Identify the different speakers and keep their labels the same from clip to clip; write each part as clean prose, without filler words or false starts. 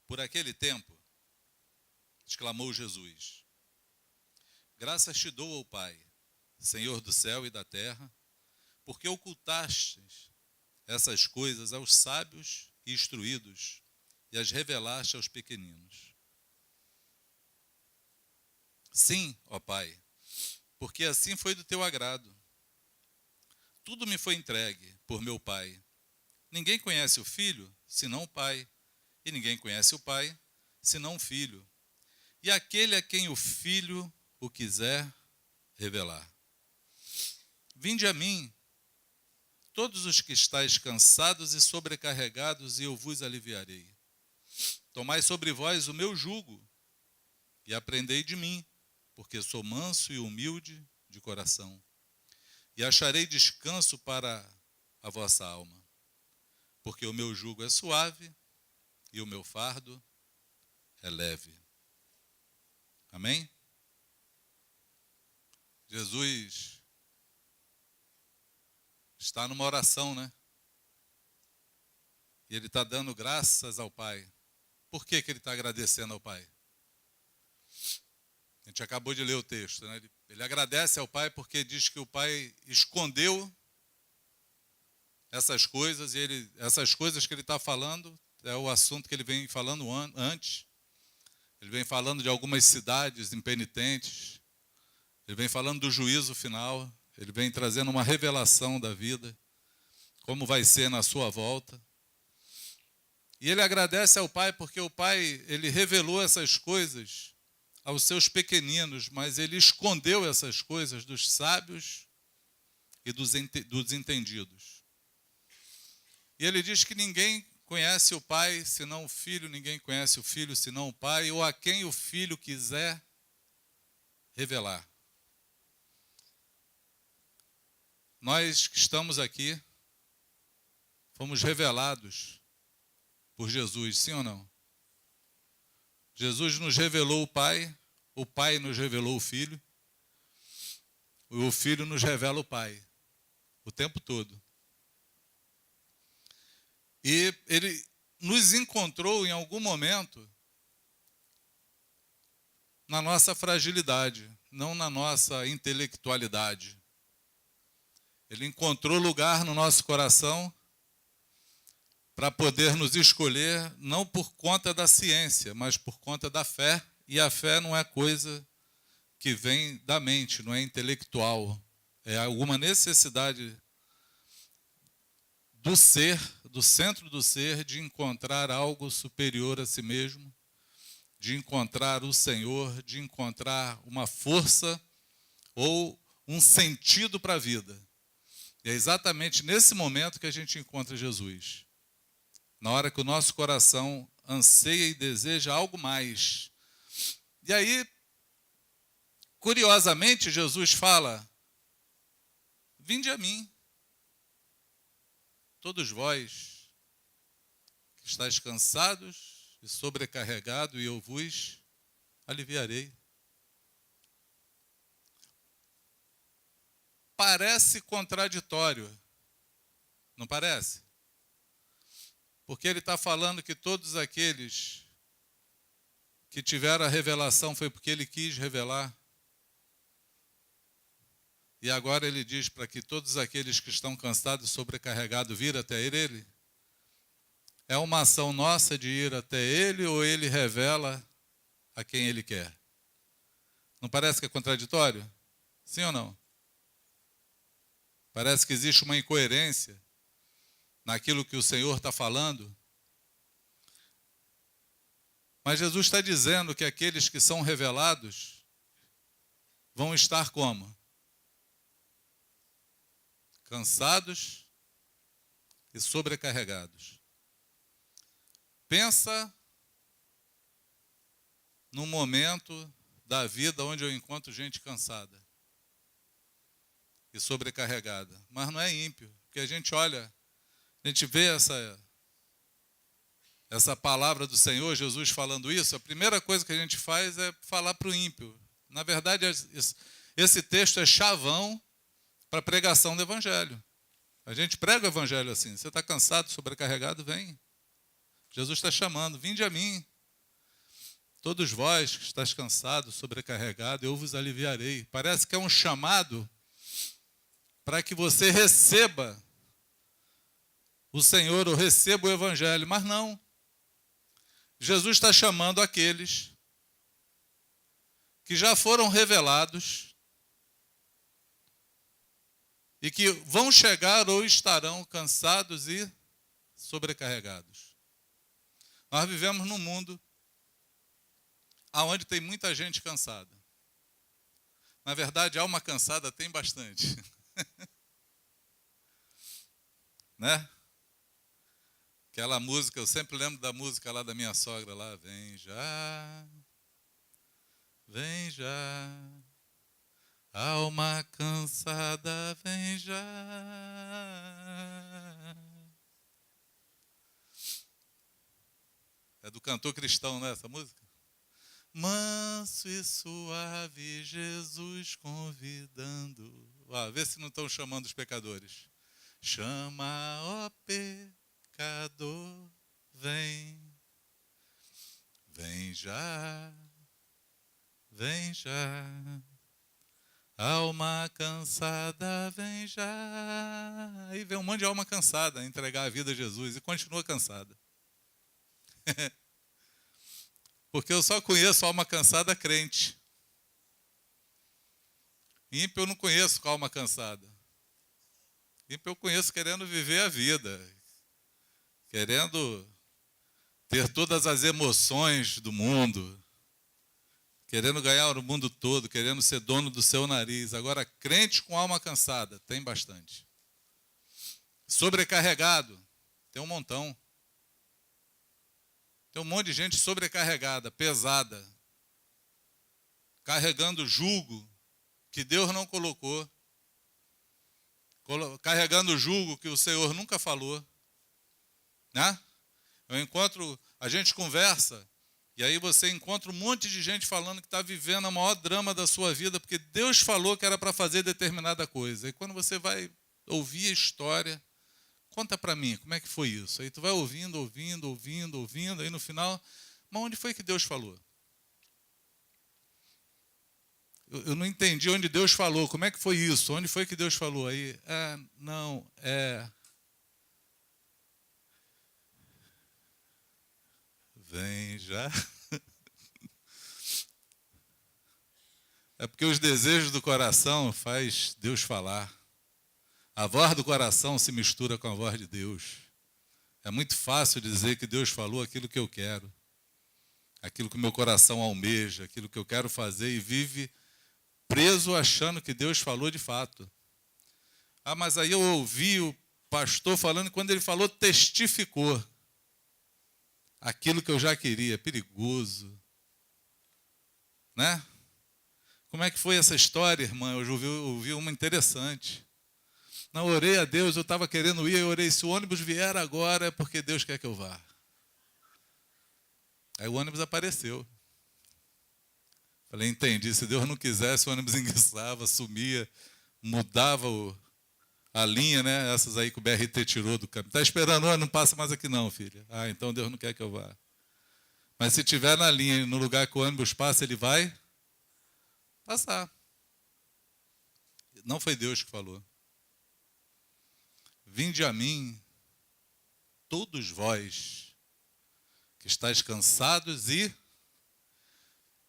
Speaker 1: Por aquele tempo, exclamou Jesus: graças te dou, ó Pai, Senhor do céu e da terra, porque ocultastes essas coisas aos sábios e instruídos e as revelaste aos pequeninos. Sim, ó Pai, porque assim foi do teu agrado. Tudo me foi entregue por meu Pai. Ninguém conhece o Filho, senão o Pai, e ninguém conhece o Pai, senão o Filho, e aquele a quem o Filho o quiser revelar. Vinde a mim, todos os que estáis cansados e sobrecarregados, e eu vos aliviarei. Tomai sobre vós o meu jugo, e aprendei de mim, porque sou manso e humilde de coração, e acharei descanso para a vossa alma, porque o meu jugo é suave e o meu fardo é leve. Amém? Jesus está numa oração, né? E ele está dando graças ao Pai. Por que ele está agradecendo ao Pai? A gente acabou de ler o texto, né? Ele agradece ao Pai porque diz que o Pai escondeu essas coisas, e essas coisas que ele está falando é o assunto que ele vem falando antes. Ele vem falando de algumas cidades impenitentes, ele vem falando do juízo final, ele vem trazendo uma revelação da vida, como vai ser na sua volta. E ele agradece ao Pai porque o Pai, ele revelou essas coisas aos seus pequeninos, mas ele escondeu essas coisas dos sábios e dos entendidos. E ele diz que ninguém conhece o Pai senão o Filho, ninguém conhece o Filho senão o Pai, ou a quem o Filho quiser revelar. Nós que estamos aqui, fomos revelados por Jesus, sim ou não? Jesus nos revelou o Pai nos revelou o Filho nos revela o Pai, o tempo todo. E ele nos encontrou em algum momento na nossa fragilidade, não na nossa intelectualidade. Ele encontrou lugar no nosso coração para poder nos escolher, não por conta da ciência, mas por conta da fé. E a fé não é coisa que vem da mente, não é intelectual. É alguma necessidade do ser, do centro do ser, de encontrar algo superior a si mesmo, de encontrar o Senhor, de encontrar uma força ou um sentido para a vida. E é exatamente nesse momento que a gente encontra Jesus. Na hora que o nosso coração anseia e deseja algo mais. E aí, curiosamente, Jesus fala: vinde a mim, todos vós que estáis cansados e sobrecarregados, e eu vos aliviarei. Parece contraditório, não parece? Porque ele está falando que todos aqueles que tiveram a revelação foi porque ele quis revelar. E agora ele diz para que todos aqueles que estão cansados e sobrecarregados vir até ele. É uma ação nossa de ir até ele, ou ele revela a quem ele quer? Não parece que é contraditório? Sim ou não? Parece que existe uma incoerência naquilo que o Senhor está falando. Mas Jesus está dizendo que aqueles que são revelados vão estar como? Cansados e sobrecarregados. Pensa num momento da vida onde eu encontro gente cansada e sobrecarregada. Mas não é ímpio, porque a gente olha, a gente vê essa palavra do Senhor, Jesus falando isso, a primeira coisa que a gente faz é falar para o ímpio. Na verdade, esse texto é chavão para a pregação do Evangelho. A gente prega o Evangelho assim: você está cansado, sobrecarregado, vem. Jesus está chamando: vinde a mim. Todos vós que estáis cansados, sobrecarregados, eu vos aliviarei. Parece que é um chamado para que você receba o Senhor ou receba o Evangelho, mas não. Jesus está chamando aqueles que já foram revelados e que vão chegar ou estarão cansados e sobrecarregados. Nós vivemos num mundo onde tem muita gente cansada. Na verdade, alma cansada tem bastante. Né? Aquela música, eu sempre lembro da música lá da minha sogra lá, vem já, alma cansada, vem já. É do cantor cristão, né, essa música? Manso e suave, Jesus convidando. Vê se não estão chamando os pecadores. Chama, ó pecador, vem já, vem já. Alma cansada, vem já. Aí vem um monte de alma cansada entregar a vida a Jesus e continua cansada. Porque eu só conheço alma cansada crente. Ímpio eu não conheço com alma cansada. Ímpio eu conheço querendo viver a vida, querendo ter todas as emoções do mundo, querendo ganhar o mundo todo, querendo ser dono do seu nariz. Agora, crente com alma cansada, tem bastante. Sobrecarregado, tem um montão. Tem um monte de gente sobrecarregada, pesada, carregando jugo que Deus não colocou, carregando jugo que o Senhor nunca falou. Né? A gente conversa, e aí você encontra um monte de gente falando que está vivendo o maior drama da sua vida, porque Deus falou que era para fazer determinada coisa. E quando você vai ouvir a história, conta para mim, como é que foi isso? Aí tu vai ouvindo, aí no final, mas onde foi que Deus falou? Eu não entendi onde Deus falou, como é que foi isso? Onde foi que Deus falou? Aí, vem já. É porque os desejos do coração faz Deus falar. A voz do coração se mistura com a voz de Deus. É muito fácil dizer que Deus falou aquilo que eu quero, aquilo que o meu coração almeja, aquilo que eu quero fazer, e vive preso achando que Deus falou de fato. Mas aí eu ouvi o pastor falando, e quando ele falou, testificou aquilo que eu já queria. Perigoso. Né? Como é que foi essa história, irmã? Eu ouvi uma interessante. Não, orei a Deus, eu estava querendo ir, eu orei, se o ônibus vier agora é porque Deus quer que eu vá. Aí o ônibus apareceu. Falei, entendi, se Deus não quisesse, o ônibus enguiçava, sumia, mudava a linha, né? Essas aí que o BRT tirou do caminho. Está esperando, não passa mais aqui não, filha. Então Deus não quer que eu vá. Mas se tiver na linha, no lugar que o ônibus passa, ele vai passar. Não foi Deus que falou. Vinde a mim, todos vós, que estáis cansados e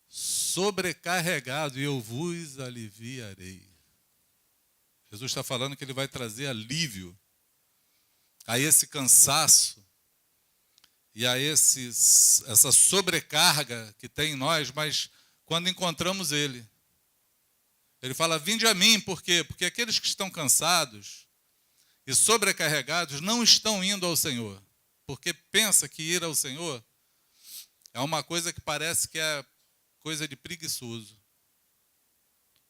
Speaker 1: sobrecarregados, e eu vos aliviarei. Jesus está falando que ele vai trazer alívio a esse cansaço e a essa sobrecarga que tem em nós, mas quando encontramos ele. Ele fala, vinde a mim, por quê? Porque aqueles que estão cansados e sobrecarregados não estão indo ao Senhor, porque pensa que ir ao Senhor é uma coisa que parece que é coisa de preguiçoso.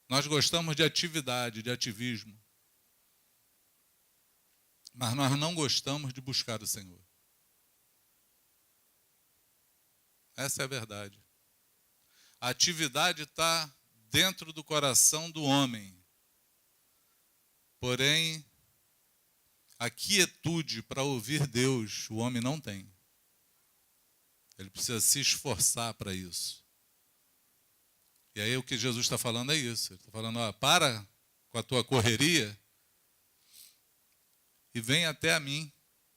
Speaker 1: Nós gostamos de atividade, de ativismo, mas nós não gostamos de buscar o Senhor. Essa é a verdade. A atividade está dentro do coração do homem, porém a quietude para ouvir Deus, o homem não tem. Ele precisa se esforçar para isso. E aí o que Jesus está falando é isso. Ele está falando, ó, para com a tua correria e vem até a mim.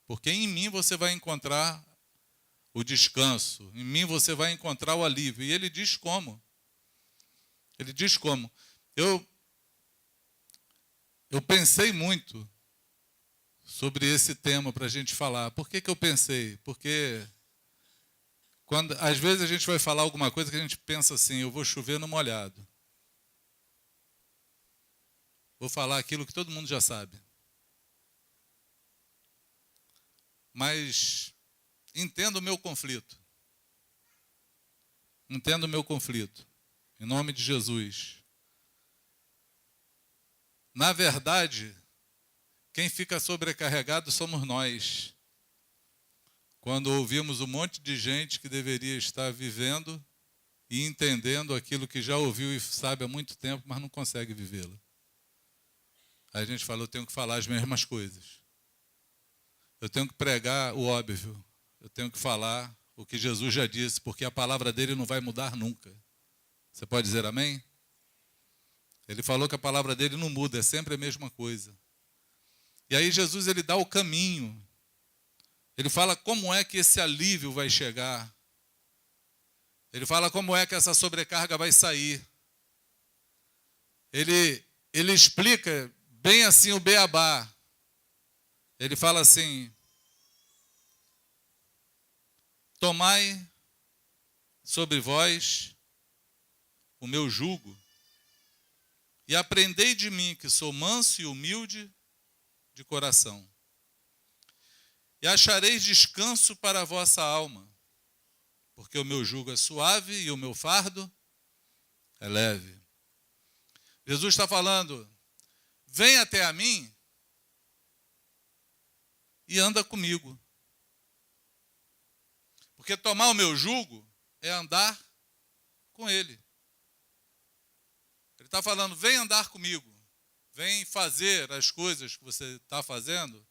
Speaker 1: Porque em mim você vai encontrar o descanso. Em mim você vai encontrar o alívio. E ele diz como. Ele diz como. Eu pensei muito sobre esse tema para a gente falar. Por que eu pensei? Porque às vezes a gente vai falar alguma coisa que a gente pensa assim, eu vou chover no molhado. Vou falar aquilo que todo mundo já sabe. Mas entenda o meu conflito. Entenda o meu conflito. Em nome de Jesus. Na verdade, quem fica sobrecarregado somos nós. Quando ouvimos um monte de gente que deveria estar vivendo e entendendo aquilo que já ouviu e sabe há muito tempo, mas não consegue vivê-lo. Aí a gente fala, eu tenho que falar as mesmas coisas. Eu tenho que pregar o óbvio. Eu tenho que falar o que Jesus já disse, porque a palavra dele não vai mudar nunca. Você pode dizer amém? Ele falou que a palavra dele não muda, é sempre a mesma coisa. E aí Jesus ele dá o caminho. Ele fala como é que esse alívio vai chegar. Ele fala como é que essa sobrecarga vai sair. Ele explica bem assim o beabá. Ele fala assim, tomai sobre vós o meu jugo e aprendei de mim, que sou manso e humilde de coração. E achareis descanso para a vossa alma, porque o meu jugo é suave e o meu fardo é leve. Jesus está falando, vem até a mim e anda comigo. Porque tomar o meu jugo é andar com ele. Ele está falando, vem andar comigo. Vem fazer as coisas que você está fazendo,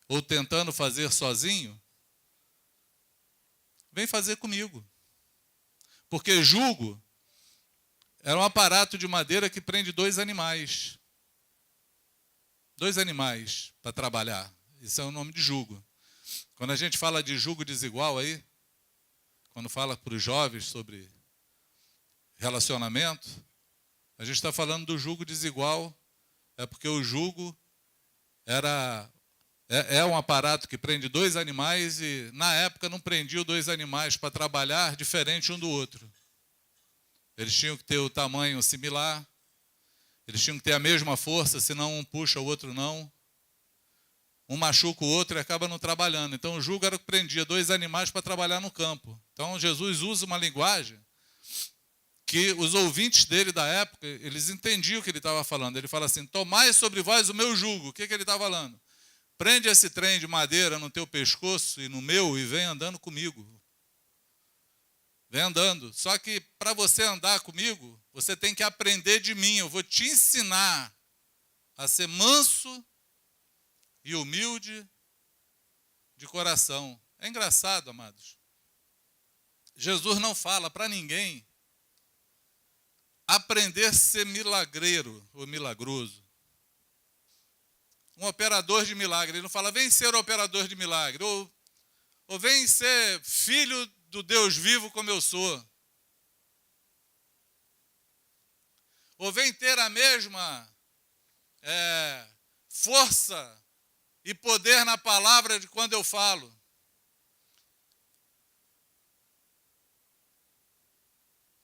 Speaker 1: ou tentando fazer sozinho. Vem fazer comigo. Porque jugo era um aparato de madeira que prende dois animais. Dois animais para trabalhar. Isso é o nome de jugo. Quando a gente fala de jugo desigual aí, quando fala para os jovens sobre relacionamento, a gente está falando do jugo desigual, é porque o jugo é um aparato que prende dois animais e, na época, não prendia dois animais para trabalhar diferente um do outro. Eles tinham que ter o tamanho similar, eles tinham que ter a mesma força, senão um puxa, o outro não. Um machuca o outro e acaba não trabalhando. Então, o jugo era o que prendia dois animais para trabalhar no campo. Então, Jesus usa uma linguagem que os ouvintes dele da época, eles entendiam o que ele estava falando. Ele fala assim, tomai sobre vós o meu jugo. O que ele está falando? Prende esse trem de madeira no teu pescoço e no meu e vem andando comigo. Vem andando. Só que para você andar comigo, você tem que aprender de mim. Eu vou te ensinar a ser manso e humilde de coração. É engraçado, amados. Jesus não fala para ninguém aprender a ser milagreiro ou milagroso. Um operador de milagre. Ele não fala, vem ser operador de milagre. Ou vem ser filho do Deus vivo como eu sou. Ou vem ter a mesma força e poder na palavra de quando eu falo.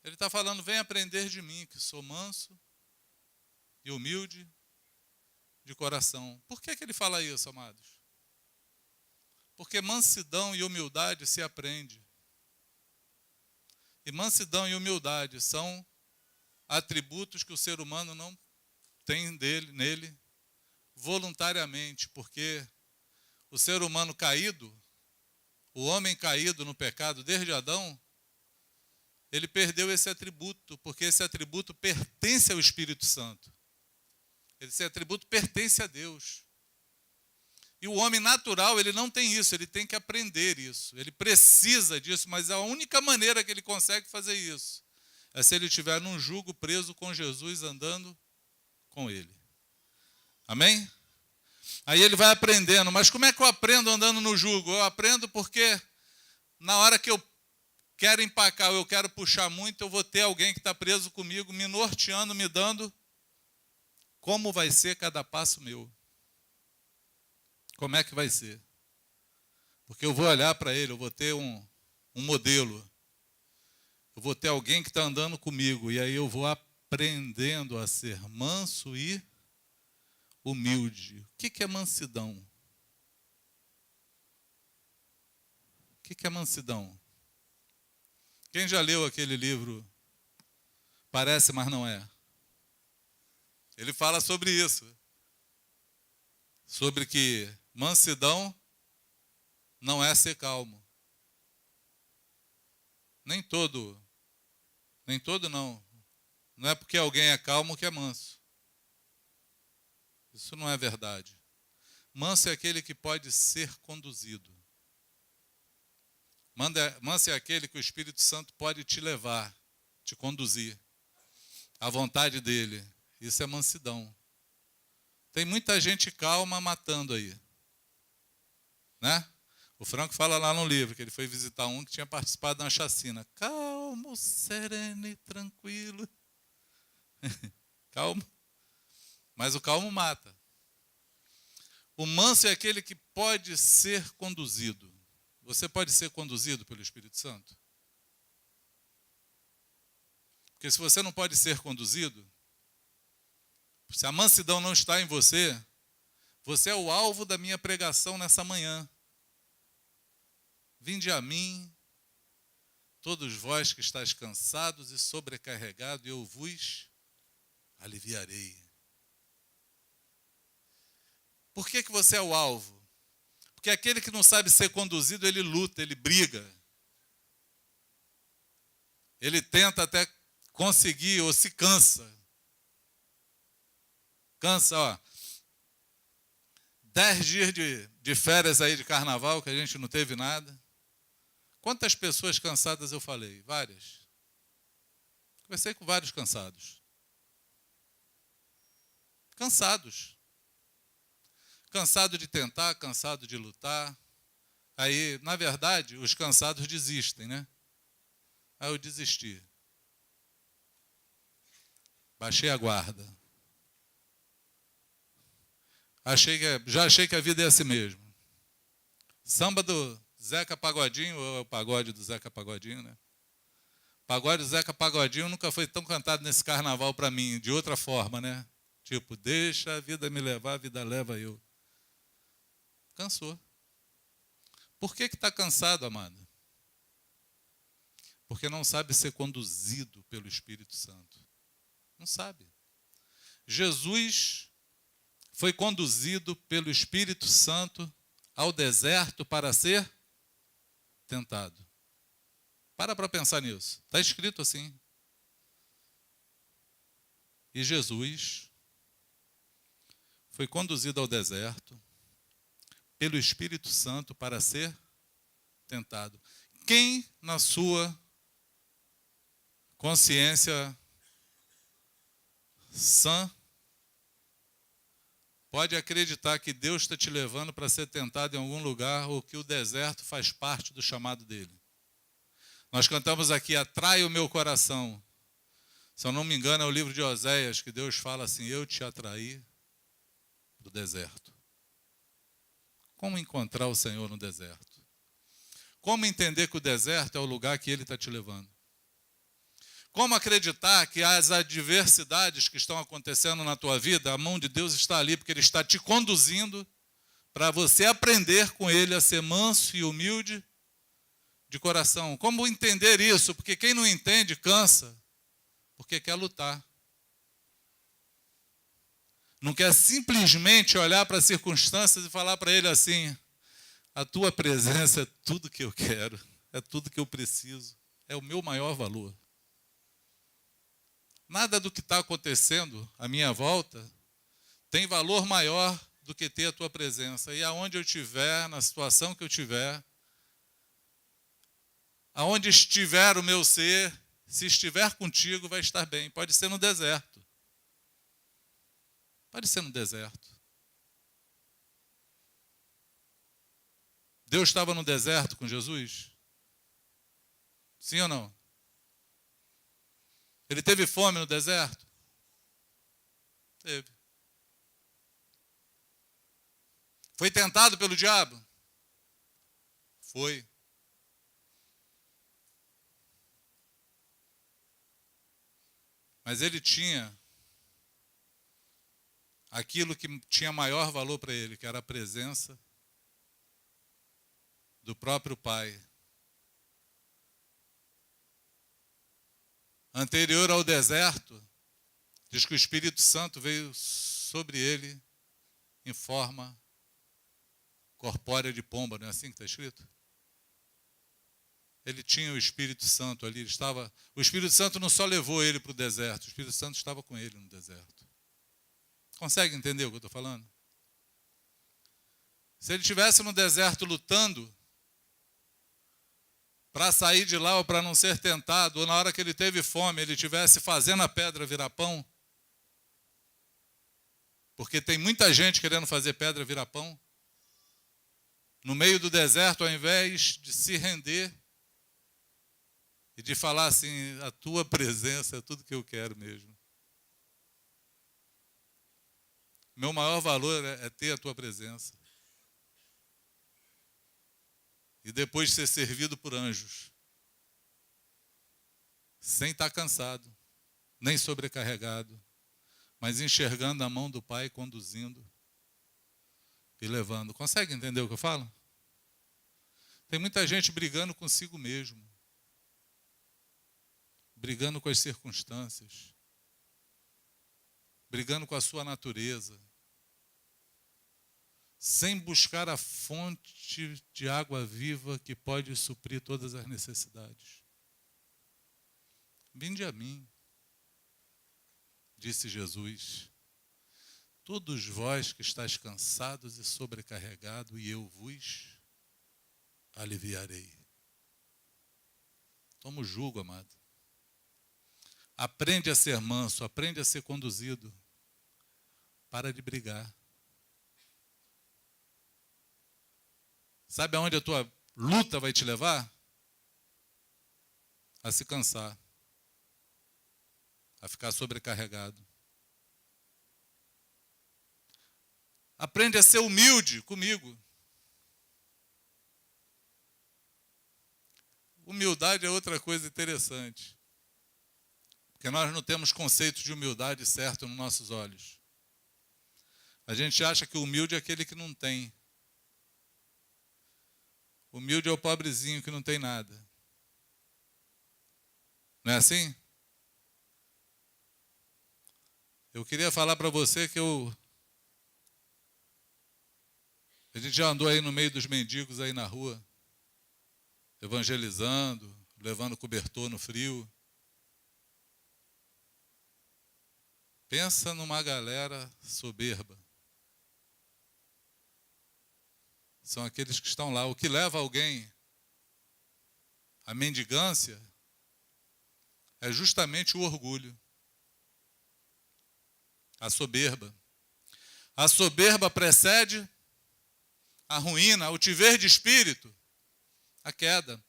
Speaker 1: Ele está falando, vem aprender de mim, que sou manso e humilde de coração. Por que ele fala isso, amados? Porque mansidão e humildade se aprende. E mansidão e humildade são atributos que o ser humano não tem nele voluntariamente, porque o ser humano caído, o homem caído no pecado desde Adão, ele perdeu esse atributo, porque esse atributo pertence ao Espírito Santo. Esse atributo pertence a Deus. E o homem natural, ele não tem isso, ele tem que aprender isso. Ele precisa disso, mas a única maneira que ele consegue fazer isso é se ele estiver num jugo preso com Jesus, andando com ele. Amém? Aí ele vai aprendendo. Mas como é que eu aprendo andando no jugo? Eu aprendo porque na hora que eu quero empacar ou eu quero puxar muito, eu vou ter alguém que está preso comigo, me norteando, me dando como vai ser cada passo meu. Como é que vai ser? Porque eu vou olhar para ele, eu vou ter um modelo. Eu vou ter alguém que está andando comigo. E aí eu vou aprendendo a ser manso e humilde. O que é mansidão? O que é mansidão? Quem já leu aquele livro Parece, mas não é? Ele fala sobre isso. Sobre que mansidão não é ser calmo. Nem todo não. Não é porque alguém é calmo que é manso. Isso não é verdade. Manso é aquele que pode ser conduzido. Manso é aquele que o Espírito Santo pode te levar, te conduzir à vontade dele. Isso é mansidão. Tem muita gente calma matando aí. Né? O Franco fala lá no livro que ele foi visitar um que tinha participado de uma chacina. Calmo, sereno e tranquilo. Calmo. Mas o calmo mata. O manso é aquele que pode ser conduzido. Você pode ser conduzido pelo Espírito Santo? Porque se você não pode ser conduzido, se a mansidão não está em você, você é o alvo da minha pregação nessa manhã. Vinde a mim, todos vós que estáis cansados e sobrecarregados, e eu vos aliviarei. Por que você é o alvo? Porque aquele que não sabe ser conduzido, ele luta, ele briga. Ele tenta até conseguir ou se cansa. Cansa, ó. 10 dias de férias aí de carnaval, que a gente não teve nada. Quantas pessoas cansadas eu falei? Várias. Conversei com vários cansados. Cansados. Cansado de tentar, cansado de lutar. Aí, na verdade, os cansados desistem, né? Aí eu desisti. Baixei a guarda. Já achei que a vida é assim mesmo. Samba do Zeca Pagodinho, ou é o pagode do Zeca Pagodinho, né? Pagode do Zeca Pagodinho nunca foi tão cantado nesse carnaval para mim, de outra forma, né? Tipo, deixa a vida me levar, a vida leva eu. Cansou. Por que está cansado, amado? Porque não sabe ser conduzido pelo Espírito Santo. Não sabe. Jesus foi conduzido pelo Espírito Santo ao deserto para ser tentado. Para pensar nisso. Está escrito assim. E Jesus foi conduzido ao deserto pelo Espírito Santo para ser tentado. Quem na sua consciência sã pode acreditar que Deus está te levando para ser tentado em algum lugar ou que o deserto faz parte do chamado dele? Nós cantamos aqui, atrai o meu coração. Se eu não me engano, é o livro de Oséias que Deus fala assim, eu te atraí para o deserto. Como encontrar o Senhor no deserto? Como entender que o deserto é o lugar que Ele está te levando? Como acreditar que as adversidades que estão acontecendo na tua vida, a mão de Deus está ali, porque Ele está te conduzindo para você aprender com Ele a ser manso e humilde de coração? Como entender isso? Porque quem não entende cansa, porque quer lutar. Não quer simplesmente olhar para as circunstâncias e falar para Ele assim, a tua presença é tudo que eu quero, é tudo que eu preciso, é o meu maior valor. Nada do que está acontecendo à minha volta tem valor maior do que ter a tua presença. E aonde eu estiver, na situação que eu estiver, aonde estiver o meu ser, se estiver contigo, vai estar bem. Pode ser no deserto. Pode ser no deserto. Deus estava no deserto com Jesus? Sim ou não? Ele teve fome no deserto? Teve. Foi tentado pelo diabo? Foi. Mas ele tinha aquilo que tinha maior valor para ele, que era a presença do próprio Pai. Anterior ao deserto, diz que o Espírito Santo veio sobre ele em forma corpórea de pomba, não é assim que está escrito? Ele tinha o Espírito Santo ali, o Espírito Santo não só levou ele para o deserto, o Espírito Santo estava com ele no deserto. Consegue entender o que eu estou falando? Se ele estivesse no deserto lutando para sair de lá ou para não ser tentado, ou na hora que ele teve fome, ele estivesse fazendo a pedra virar pão, porque tem muita gente querendo fazer pedra virar pão, no meio do deserto, ao invés de se render e de falar assim, a tua presença é tudo que eu quero mesmo. Meu maior valor é ter a tua presença. E depois ser servido por anjos. Sem estar cansado, nem sobrecarregado, mas enxergando a mão do Pai conduzindo e levando. Consegue entender o que eu falo? Tem muita gente brigando consigo mesmo. Brigando com as circunstâncias. Brigando com a sua natureza. Sem buscar a fonte de água viva que pode suprir todas as necessidades. Vinde a mim, disse Jesus, todos vós que estáis cansados e sobrecarregados, e eu vos aliviarei. Toma o jugo, amado. Aprende a ser manso, aprende a ser conduzido. Para de brigar. Sabe aonde a tua luta vai te levar? A se cansar. A ficar sobrecarregado. Aprende a ser humilde comigo. Humildade é outra coisa interessante. Porque nós não temos conceito de humildade certo nos nossos olhos. A gente acha que o humilde é aquele que não tem. Humilde é o pobrezinho que não tem nada. Não é assim? Eu queria falar para você que a gente já andou aí no meio dos mendigos aí na rua, evangelizando, levando cobertor no frio. Pensa numa galera soberba. São aqueles que estão lá. O que leva alguém à mendigância é justamente o orgulho. A soberba. A soberba precede a ruína, o tiver de espírito, a queda.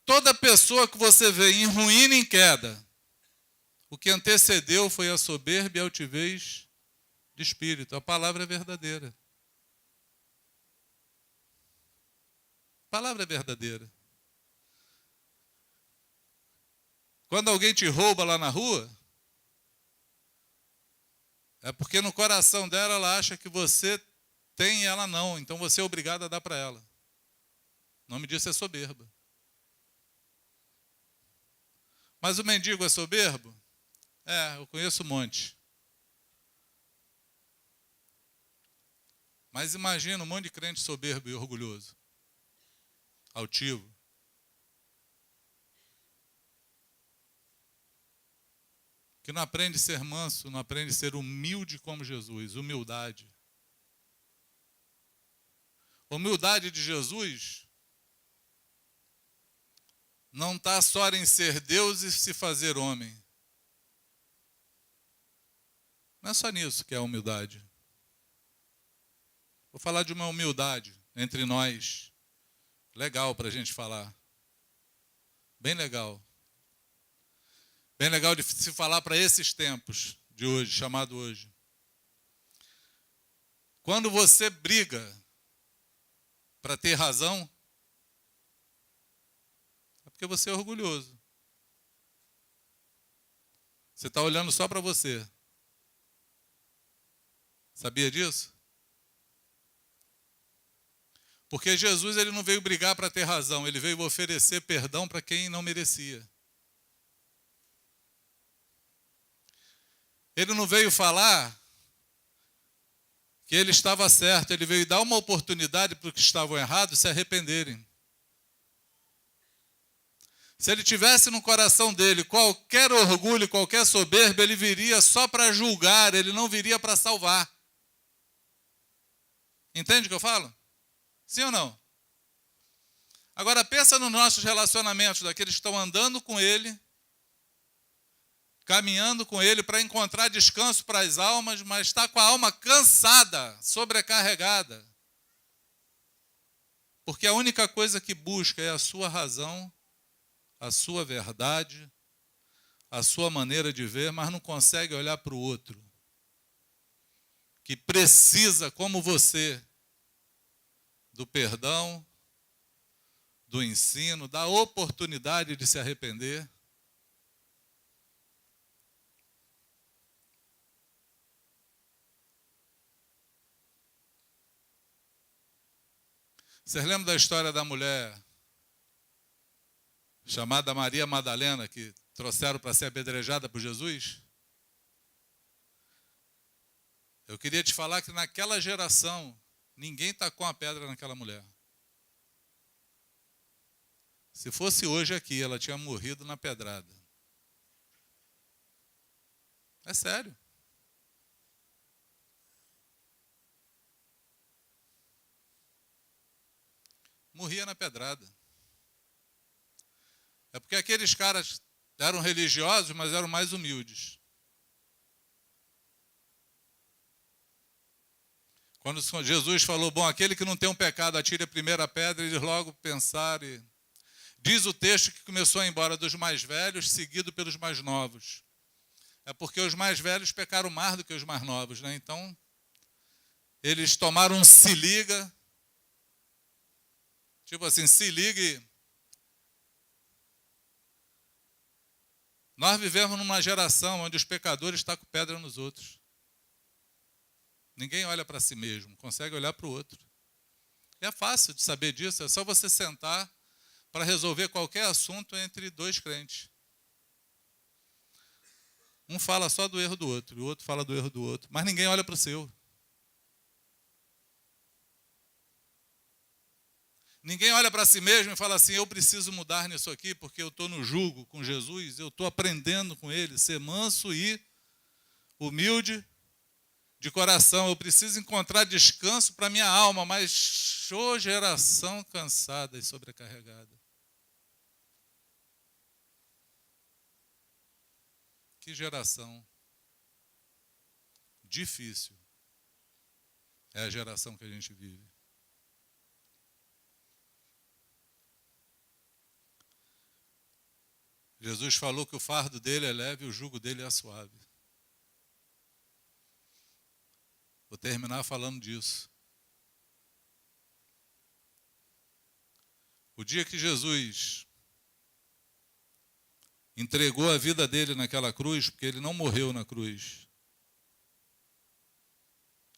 Speaker 1: Toda pessoa que você vê em ruína e em queda, o que antecedeu foi a soberba e a altivez de espírito. A palavra é verdadeira. A palavra é verdadeira. Quando alguém te rouba lá na rua, é porque no coração dela ela acha que você tem e ela não. Então você é obrigado a dar para ela. O nome disso é soberba. Mas o mendigo é soberbo? É, eu conheço um monte. Mas imagina um monte de crente soberbo e orgulhoso. Altivo. Que não aprende a ser manso, não aprende a ser humilde como Jesus. Humildade. A humildade de Jesus não está só em ser Deus e se fazer homem. Não é só nisso que é a humildade. Vou falar de uma humildade entre nós. Legal para a gente falar. Bem legal. Bem legal de se falar para esses tempos de hoje, chamado hoje. Quando você briga para ter razão, é porque você é orgulhoso. Você está olhando só para você. Sabia disso? Porque Jesus ele não veio brigar para ter razão, ele veio oferecer perdão para quem não merecia. Ele não veio falar que ele estava certo, ele veio dar uma oportunidade para os que estavam errados se arrependerem. Se ele tivesse no coração dele qualquer orgulho, qualquer soberba, ele viria só para julgar, ele não viria para salvar. Entende o que eu falo? Sim ou não? Agora pensa nos nossos relacionamentos, daqueles que estão andando com ele, caminhando com ele para encontrar descanso para as almas, mas está com a alma cansada, sobrecarregada. Porque a única coisa que busca é a sua razão, a sua verdade, a sua maneira de ver, mas não consegue olhar para o outro, que precisa, como você, do perdão, do ensino, da oportunidade de se arrepender. Vocês lembram da história da mulher chamada Maria Madalena, que trouxeram para ser apedrejada por Jesus? Eu queria te falar que naquela geração, ninguém tacou uma pedra naquela mulher. Se fosse hoje aqui, ela tinha morrido na pedrada. É sério. Morria na pedrada. É porque aqueles caras eram religiosos, mas eram mais humildes. Quando Jesus falou, bom, aquele que não tem um pecado, atire a primeira pedra, eles logo pensaram. Diz o texto que começou a ir embora dos mais velhos, seguido pelos mais novos. É porque os mais velhos pecaram mais do que os mais novos, né? Então, eles tomaram um se liga. Tipo assim, se ligue. Nós vivemos numa geração onde os pecadores estão com pedra nos outros. Ninguém olha para si mesmo, consegue olhar para o outro. É fácil de saber disso, é só você sentar para resolver qualquer assunto entre dois crentes. Um fala só do erro do outro, o outro fala do erro do outro, mas ninguém olha para o seu. Ninguém olha para si mesmo e fala assim, eu preciso mudar nisso aqui, porque eu estou no jugo com Jesus, eu estou aprendendo com ele, ser manso e humilde de coração, eu preciso encontrar descanso para minha alma, mas ô geração cansada e sobrecarregada. Que geração difícil é a geração que a gente vive. Jesus falou que o fardo dele é leve e o jugo dele é suave. Vou terminar falando disso. O dia que Jesus entregou a vida dele naquela cruz, porque ele não morreu na cruz.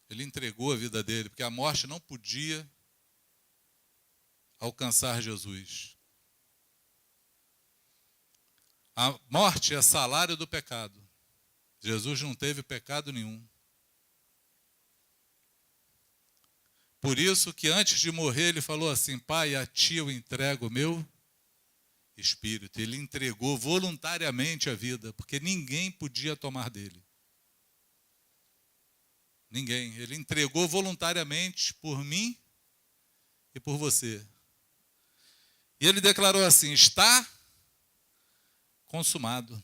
Speaker 1: Ele entregou a vida dele, porque a morte não podia alcançar Jesus. A morte é salário do pecado. Jesus não teve pecado nenhum. Por isso que antes de morrer ele falou assim, Pai, a ti eu entrego o meu espírito. Ele entregou voluntariamente a vida, porque ninguém podia tomar dele. Ninguém. Ele entregou voluntariamente por mim e por você. E ele declarou assim: está consumado.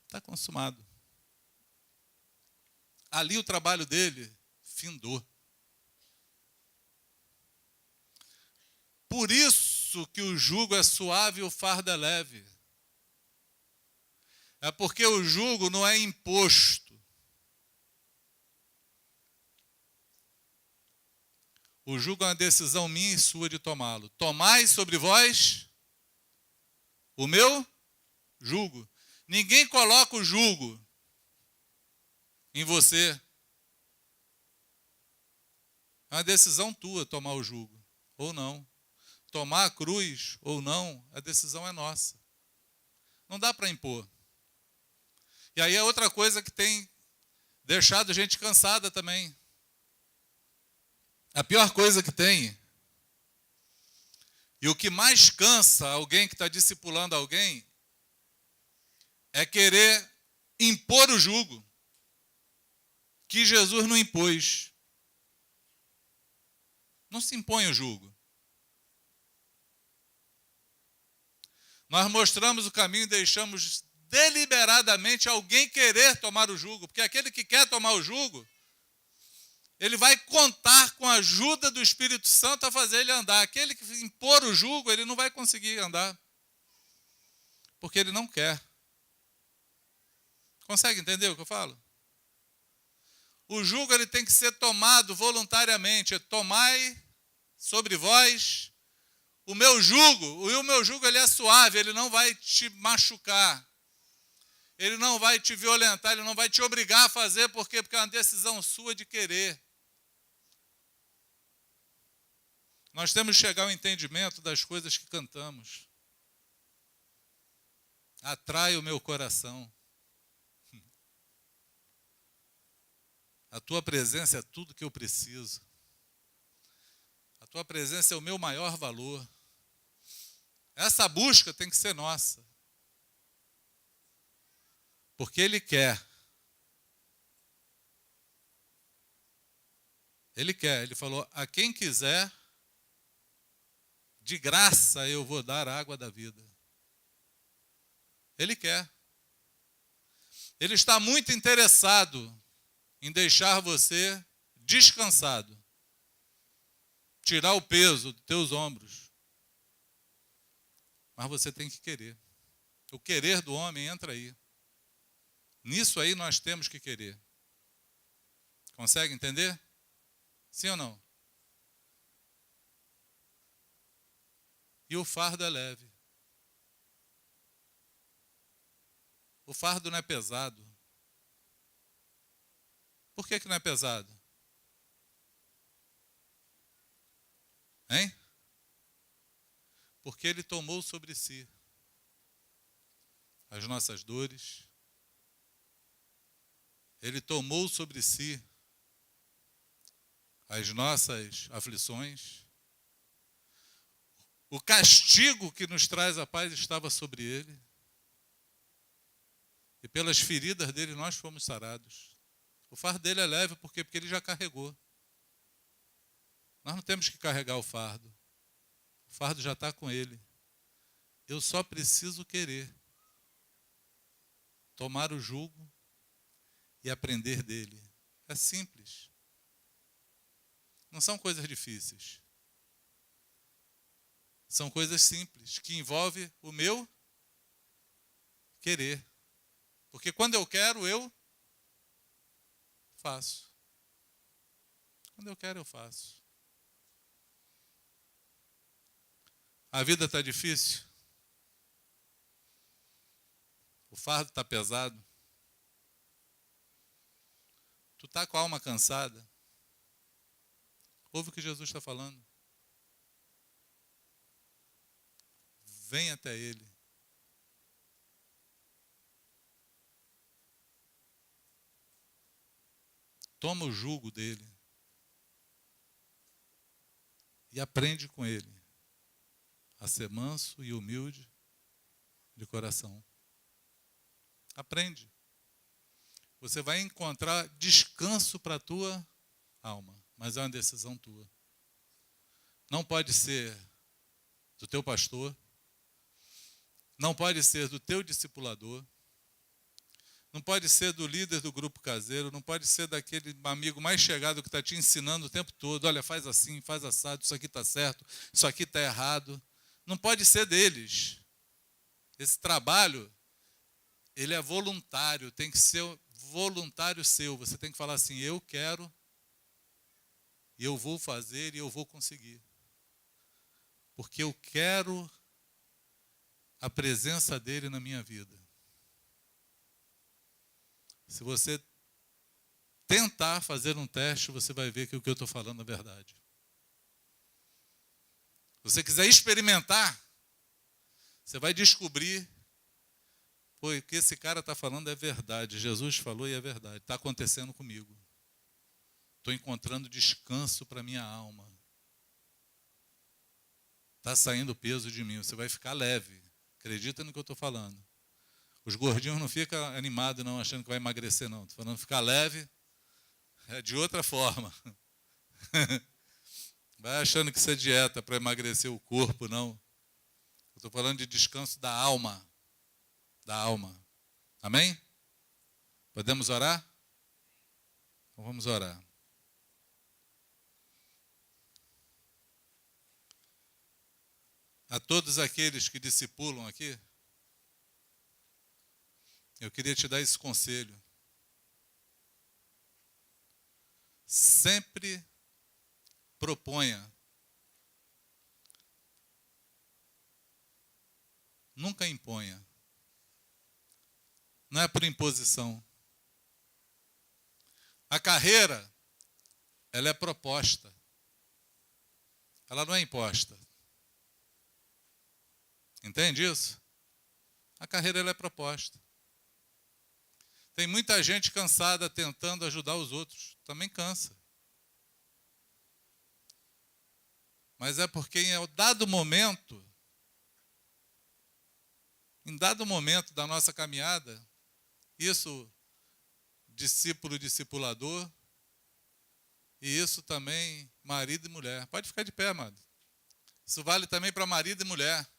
Speaker 1: Está consumado. Ali o trabalho dele findou. Por isso que o jugo é suave e o fardo é leve. É porque o jugo não é imposto. O jugo é uma decisão minha e sua de tomá-lo. Tomai sobre vós o meu jugo. Ninguém coloca o jugo em você. É uma decisão tua tomar o jugo, ou não. Tomar a cruz ou não, a decisão é nossa. Não dá para impor. E aí é outra coisa que tem deixado a gente cansada também. A pior coisa que tem, e o que mais cansa alguém que está discipulando alguém, é querer impor o jugo que Jesus não impôs. Não se impõe o jugo. Nós mostramos o caminho e deixamos deliberadamente alguém querer tomar o jugo, porque aquele que quer tomar o jugo, ele vai contar com a ajuda do Espírito Santo a fazer ele andar. Aquele que impor o jugo, ele não vai conseguir andar, porque ele não quer. Consegue entender o que eu falo? O jugo ele tem que ser tomado voluntariamente. Tomai sobre vós o meu jugo. E o meu jugo ele é suave, ele não vai te machucar. Ele não vai te violentar, ele não vai te obrigar a fazer, porque é uma decisão sua de querer. Nós temos que chegar ao entendimento das coisas que cantamos. Atrai o meu coração. A tua presença é tudo que eu preciso. A tua presença é o meu maior valor. Essa busca tem que ser nossa. Porque Ele quer. Ele quer. Ele falou, a quem quiser, de graça eu vou dar a água da vida. Ele quer. Ele está muito interessado em deixar você descansado. Tirar o peso dos teus ombros. Mas você tem que querer. O querer do homem entra aí. Nisso aí nós temos que querer. Consegue entender? Sim ou não? E o fardo é leve. O fardo não é pesado. Por que não é pesado? Hein? Porque Ele tomou sobre si as nossas dores. Ele tomou sobre si as nossas aflições. O castigo que nos traz a paz estava sobre Ele. E pelas feridas dele nós fomos sarados. O fardo dele é leve, por quê? Porque ele já carregou. Nós não temos que carregar o fardo. O fardo já está com ele. Eu só preciso querer. Tomar o jugo e aprender dele. É simples. Não são coisas difíceis. São coisas simples, que envolvem o meu querer. Porque quando eu quero, eu faço. Quando eu quero, eu faço. A vida está difícil? O fardo está pesado? Tu está com a alma cansada? Ouve o que Jesus está falando. Vem até Ele. Toma o jugo dele. E aprende com ele a ser manso e humilde de coração. Aprende. Você vai encontrar descanso para a tua alma, mas é uma decisão tua. não pode ser do teu pastor, não pode ser do teu discipulador, não pode ser do líder do grupo caseiro, não pode ser daquele amigo mais chegado que está te ensinando o tempo todo, olha, faz assim, faz assado, isso aqui está certo, isso aqui está errado. Não pode ser deles. Esse trabalho, ele é voluntário, tem que ser voluntário seu. Você tem que falar assim, eu quero, e eu vou fazer, e eu vou conseguir. Porque eu quero a presença dele na minha vida. Se você tentar fazer um teste, você vai ver que o que eu estou falando é verdade. Se você quiser experimentar, você vai descobrir, pô, o que esse cara está falando é verdade. Jesus falou e é verdade. Está acontecendo comigo. Estou encontrando descanso para minha alma. Está saindo peso de mim. Você vai ficar leve. Acredita no que eu estou falando. Os gordinhos não ficam animados não, achando que vai emagrecer não. Estou falando ficar leve é de outra forma. Vai achando que isso é dieta para emagrecer o corpo, não. Estou falando de descanso da alma. Da alma. Amém? Podemos orar? Então vamos orar. A todos aqueles que discipulam aqui, eu queria te dar esse conselho. Sempre proponha. Nunca imponha. Não é por imposição. A carreira, ela é proposta. Ela não é imposta. Entende isso? A carreira, ela é proposta. Tem muita gente cansada tentando ajudar os outros. Também cansa. Mas é porque em dado momento da nossa caminhada, isso, discípulo, discipulador, e isso também, marido e mulher. Pode ficar de pé, amado. Isso vale também para marido e mulher.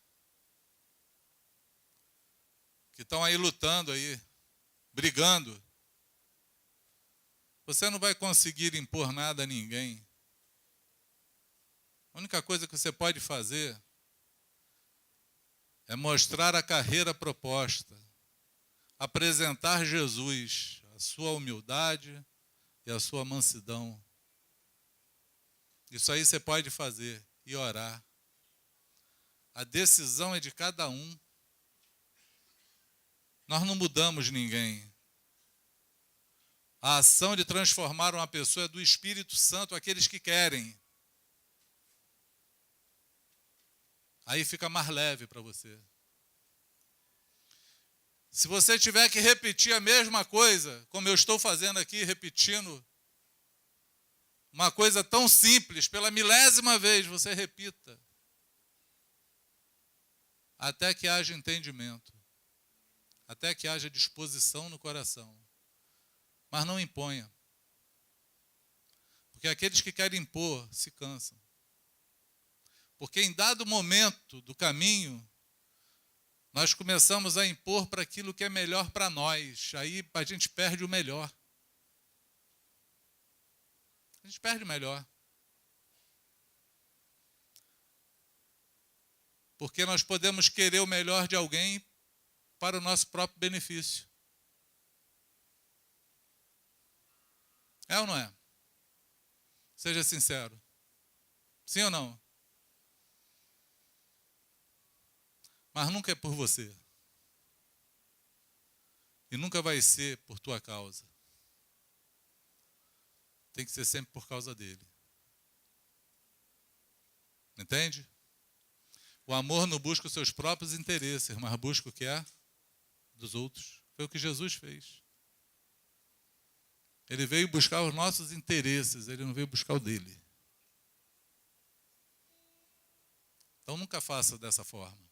Speaker 1: Que estão aí lutando aí, brigando. Você não vai conseguir impor nada a ninguém. A única coisa que você pode fazer é mostrar a carreira proposta, apresentar Jesus, a sua humildade e a sua mansidão. Isso aí você pode fazer e orar. A decisão é de cada um. Nós não mudamos ninguém. A ação de transformar uma pessoa é do Espírito Santo, aqueles que querem. Aí fica mais leve para você. Se você tiver que repetir a mesma coisa, como eu estou fazendo aqui, repetindo uma coisa tão simples, pela milésima vez, você repita. Até que haja entendimento. Até que haja disposição no coração. Mas não imponha. Porque aqueles que querem impor se cansam. Porque em dado momento do caminho, nós começamos a impor para aquilo que é melhor para nós. Aí a gente perde o melhor. A gente perde o melhor. Porque nós podemos querer o melhor de alguém para o nosso próprio benefício. É ou não é? Seja sincero. Sim ou não? Mas nunca é por você. E nunca vai ser por tua causa. Tem que ser sempre por causa dele. Entende? O amor não busca os seus próprios interesses, mas busca o que é dos outros. Foi o que Jesus fez. Ele veio buscar os nossos interesses, ele não veio buscar o dele. Então nunca faça dessa forma.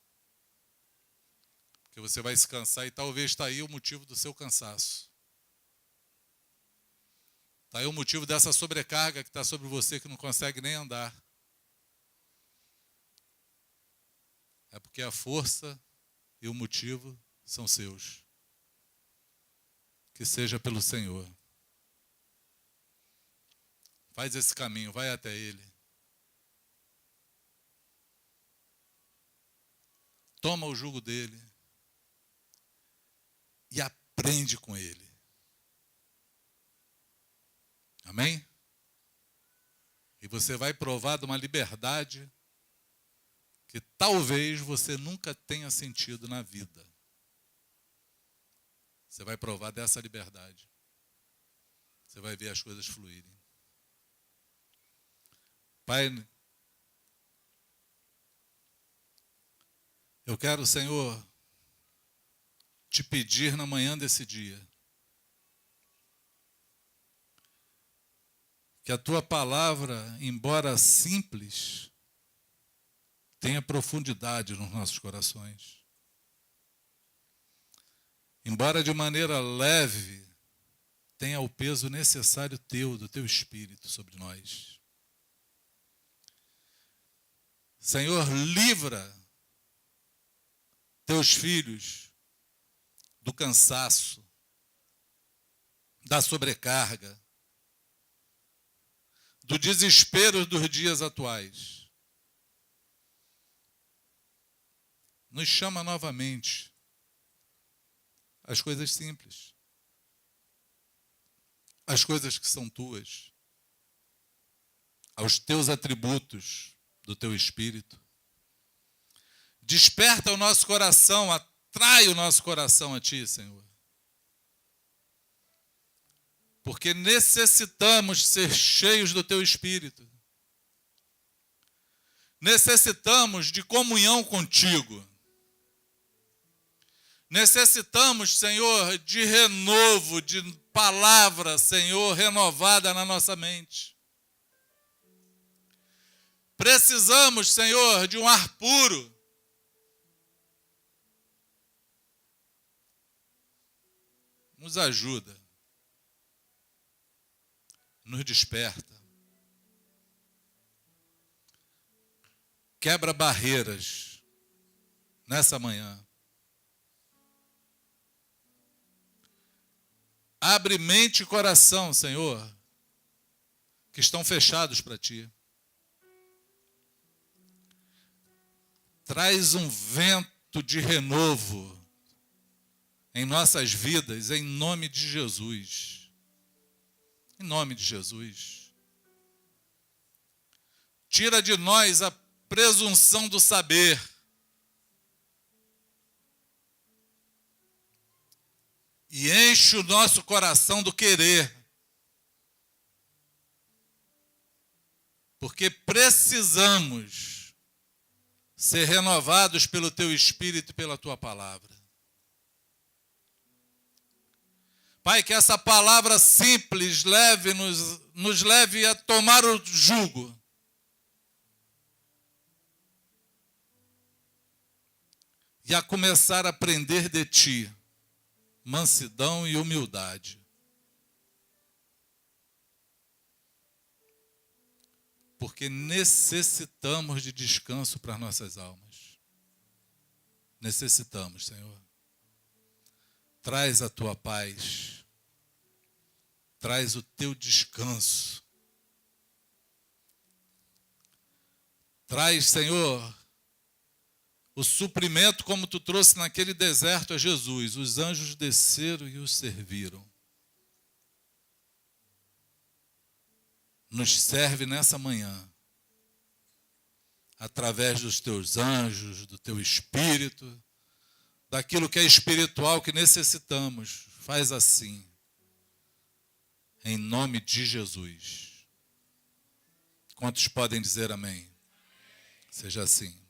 Speaker 1: Porque você vai se cansar e talvez está aí o motivo do seu cansaço. Está aí o motivo dessa sobrecarga que está sobre você que não consegue nem andar. é porque a força e o motivo são seus. Que seja pelo Senhor. Faz esse caminho, vai até Ele. Toma o jugo dele e aprende com Ele. Amém? E você vai provar de uma liberdade que talvez você nunca tenha sentido na vida. Você vai provar dessa liberdade. Você vai ver as coisas fluírem. Pai, eu quero, Senhor, te pedir na manhã desse dia que a tua palavra, embora simples, tenha profundidade nos nossos corações. Embora de maneira leve, tenha o peso necessário do teu Espírito sobre nós. Senhor, livra teus filhos do cansaço, da sobrecarga, do desespero dos dias atuais. Nos chama novamente às coisas simples, às coisas que são tuas, aos teus atributos do teu Espírito. Desperta o nosso coração, atrai o nosso coração a Ti, Senhor. Porque necessitamos ser cheios do Teu Espírito. Necessitamos de comunhão contigo. Necessitamos, Senhor, de renovo, de palavra, Senhor, renovada na nossa mente. Precisamos, Senhor, de um ar puro. Nos ajuda. Nos desperta. Quebra barreiras nessa manhã. Abre mente e coração, Senhor, que estão fechados para Ti. Traz um vento de renovo em nossas vidas, em nome de Jesus. Em nome de Jesus. Tira de nós a presunção do saber. E enche o nosso coração do querer. Porque precisamos ser renovados pelo Teu Espírito e pela Tua palavra. Pai, que essa palavra simples nos leve a tomar o jugo. E a começar a aprender de Ti mansidão e humildade. Porque necessitamos de descanso para as nossas almas. Necessitamos, Senhor. Traz a Tua paz. Traz o Teu descanso. Traz, Senhor, o suprimento como Tu trouxe naquele deserto a Jesus. Os anjos desceram e os serviram. Nos serve nessa manhã, através dos Teus anjos, do Teu Espírito, daquilo que é espiritual que necessitamos. Faz assim, em nome de Jesus. Quantos podem dizer amém? Seja assim.